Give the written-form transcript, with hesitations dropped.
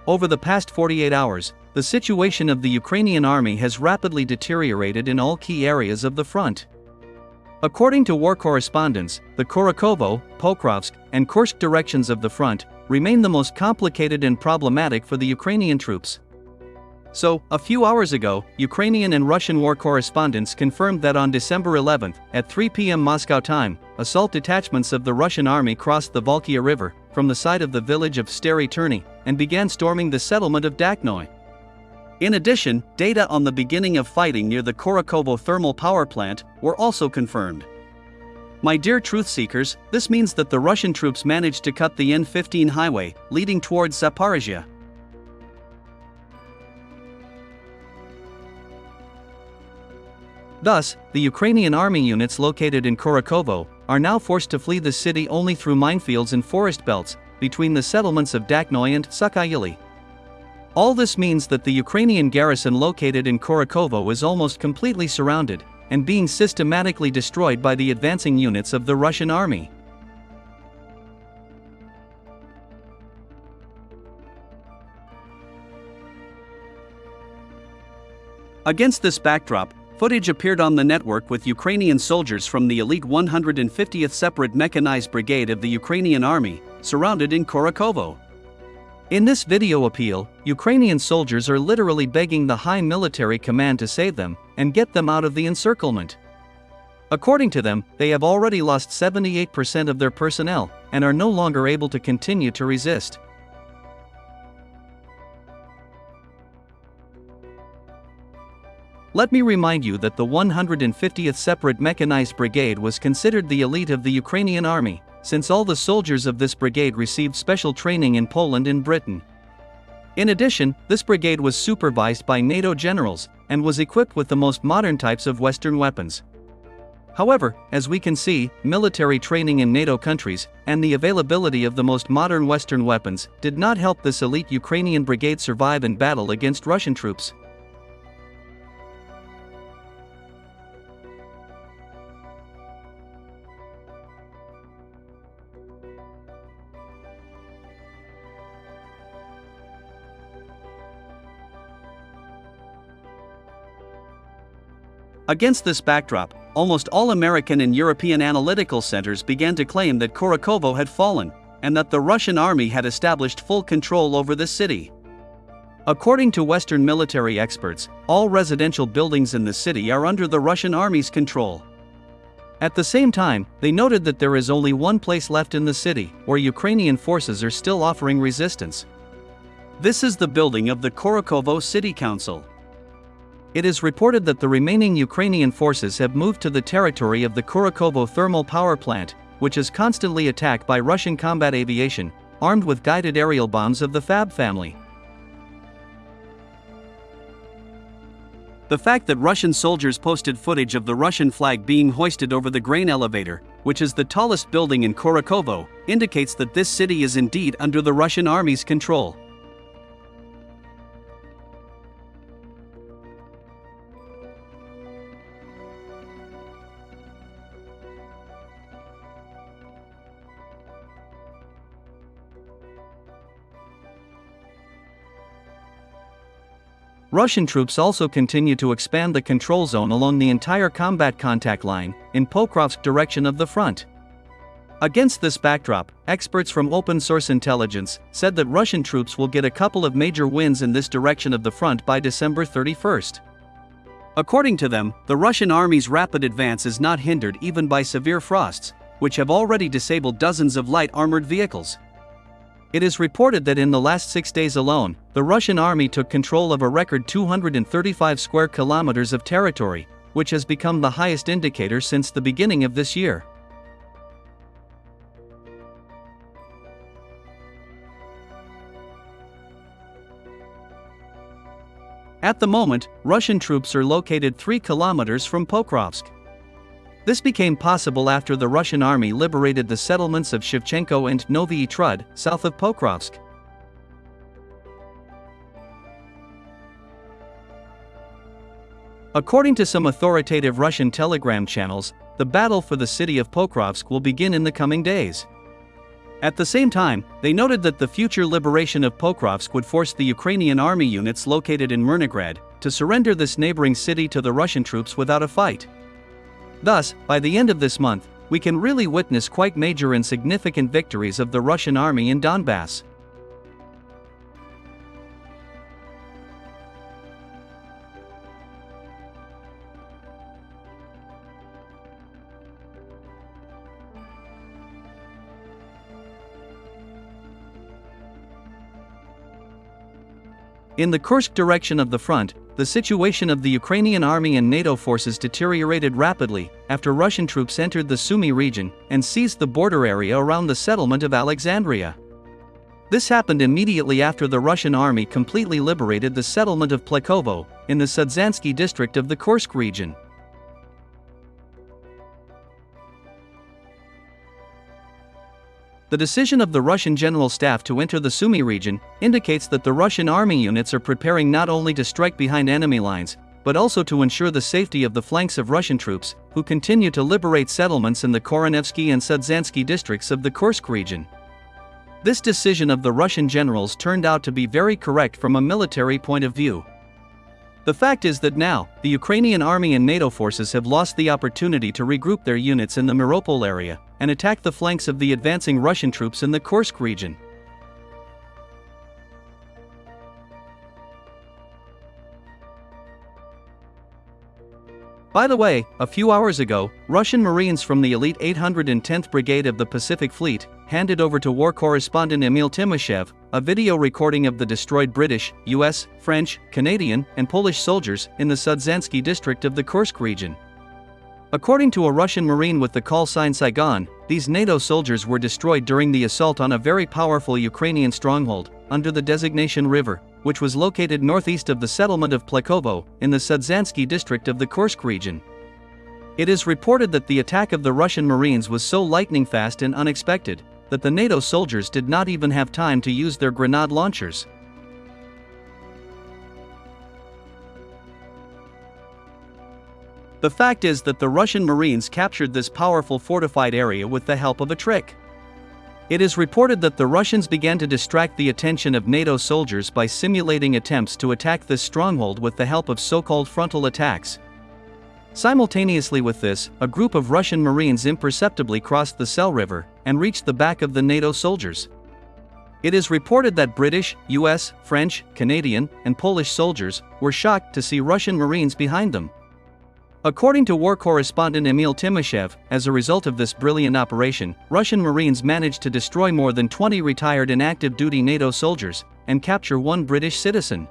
Over the past 48 hours, the situation of the Ukrainian army has rapidly deteriorated in all key areas of the front. According to war correspondents, the Kurakhovo, Pokrovsk, and Kursk directions of the front remain the most complicated and problematic for the Ukrainian troops. So, a few hours ago, Ukrainian and Russian war correspondents confirmed that on December 11, at 3 p.m. Moscow time, assault detachments of the Russian army crossed the Volchya River from the site of the village of Starye Ternii and began storming the settlement of Dachnoye. In addition, data on the beginning of fighting near the Kurakhovo thermal power plant were also confirmed. My dear truth seekers, this means that the Russian troops managed to cut the N15 highway leading towards Zaporizhia. Thus, the Ukrainian army units located in Kurakhovo are now forced to flee the city only through minefields and forest belts between the settlements of Dachnoye and Sakayili. All this means that the Ukrainian garrison located in Kurakhovo is almost completely surrounded and being systematically destroyed by the advancing units of the Russian army. Against this backdrop, footage appeared on the network with Ukrainian soldiers from the elite 150th Separate Mechanized Brigade of the Ukrainian Army, surrounded in Kurakhovo. In this video appeal, Ukrainian soldiers are literally begging the high military command to save them and get them out of the encirclement. According to them, they have already lost 78% of their personnel and are no longer able to continue to resist. Let me remind you that the 150th Separate Mechanized Brigade was considered the elite of the Ukrainian army, since all the soldiers of this brigade received special training in Poland and Britain. In addition, this brigade was supervised by NATO generals and was equipped with the most modern types of Western weapons. However, as we can see, military training in NATO countries and the availability of the most modern Western weapons did not help this elite Ukrainian brigade survive in battle against Russian troops. Against this backdrop, almost all American and European analytical centers began to claim that Kurakhovo had fallen, and that the Russian army had established full control over the city. According to Western military experts, all residential buildings in the city are under the Russian army's control. At the same time, they noted that there is only one place left in the city where Ukrainian forces are still offering resistance. This is the building of the Kurakhovo City Council. It is reported that the remaining Ukrainian forces have moved to the territory of the Kurakhovo thermal power plant, which is constantly attacked by Russian combat aviation, armed with guided aerial bombs of the Fab family. The fact that Russian soldiers posted footage of the Russian flag being hoisted over the grain elevator, which is the tallest building in Kurakhovo, indicates that this city is indeed under the Russian army's control. Russian troops also continue to expand the control zone along the entire combat contact line in Pokrovsk direction of the front. Against this backdrop, experts from open source intelligence said that Russian troops will get a couple of major wins in this direction of the front by December 31st. According to them, the Russian army's rapid advance is not hindered even by severe frosts, which have already disabled dozens of light armored vehicles. It is reported that in the last 6 days alone, the Russian army took control of a record 235 square kilometers of territory, which has become the highest indicator since the beginning of this year. At the moment, Russian troops are located 3 kilometers from Pokrovsk. This became possible after the Russian army liberated the settlements of Shevchenko and Novyi Trud, south of Pokrovsk. According to some authoritative Russian telegram channels, the battle for the city of Pokrovsk will begin in the coming days. At the same time, they noted that the future liberation of Pokrovsk would force the Ukrainian army units located in Myrnograd to surrender this neighboring city to the Russian troops without a fight. Thus, by the end of this month, we can really witness quite major and significant victories of the Russian army in Donbass. In the Kursk direction of the front, the situation of the Ukrainian army and NATO forces deteriorated rapidly after Russian troops entered the Sumy region and seized the border area around the settlement of Alexandria. This happened immediately after the Russian army completely liberated the settlement of Pokrovsk in the Sudzansky district of the Kursk region. The decision of the Russian General Staff to enter the Sumy region indicates that the Russian army units are preparing not only to strike behind enemy lines, but also to ensure the safety of the flanks of Russian troops, who continue to liberate settlements in the Koronevsky and Sudzansky districts of the Kursk region. This decision of the Russian generals turned out to be very correct from a military point of view. The fact is that now, the Ukrainian army and NATO forces have lost the opportunity to regroup their units in the Mariupol area and attack the flanks of the advancing Russian troops in the Kursk region. By the way, a few hours ago, Russian Marines from the elite 810th Brigade of the Pacific Fleet handed over to war correspondent Emil Timoshev a video recording of the destroyed British, US, French, Canadian, and Polish soldiers in the Sudzansky district of the Kursk region. According to a Russian Marine with the call sign Saigon, these NATO soldiers were destroyed during the assault on a very powerful Ukrainian stronghold under the designation River, which was located northeast of the settlement of Pokrovsk in the Sudzansky district of the Kursk region. It is reported that the attack of the Russian Marines was so lightning fast and unexpected that the NATO soldiers did not even have time to use their grenade launchers. The fact is that the Russian Marines captured this powerful fortified area with the help of a trick. It is reported that the Russians began to distract the attention of NATO soldiers by simulating attempts to attack this stronghold with the help of so-called frontal attacks. Simultaneously with this, a group of Russian Marines imperceptibly crossed the Sel River and reached the back of the NATO soldiers. It is reported that British, US, French, Canadian, and Polish soldiers were shocked to see Russian Marines behind them. According to war correspondent Emil Timoshev, as a result of this brilliant operation, Russian Marines managed to destroy more than 20 retired and active duty NATO soldiers and capture one British citizen.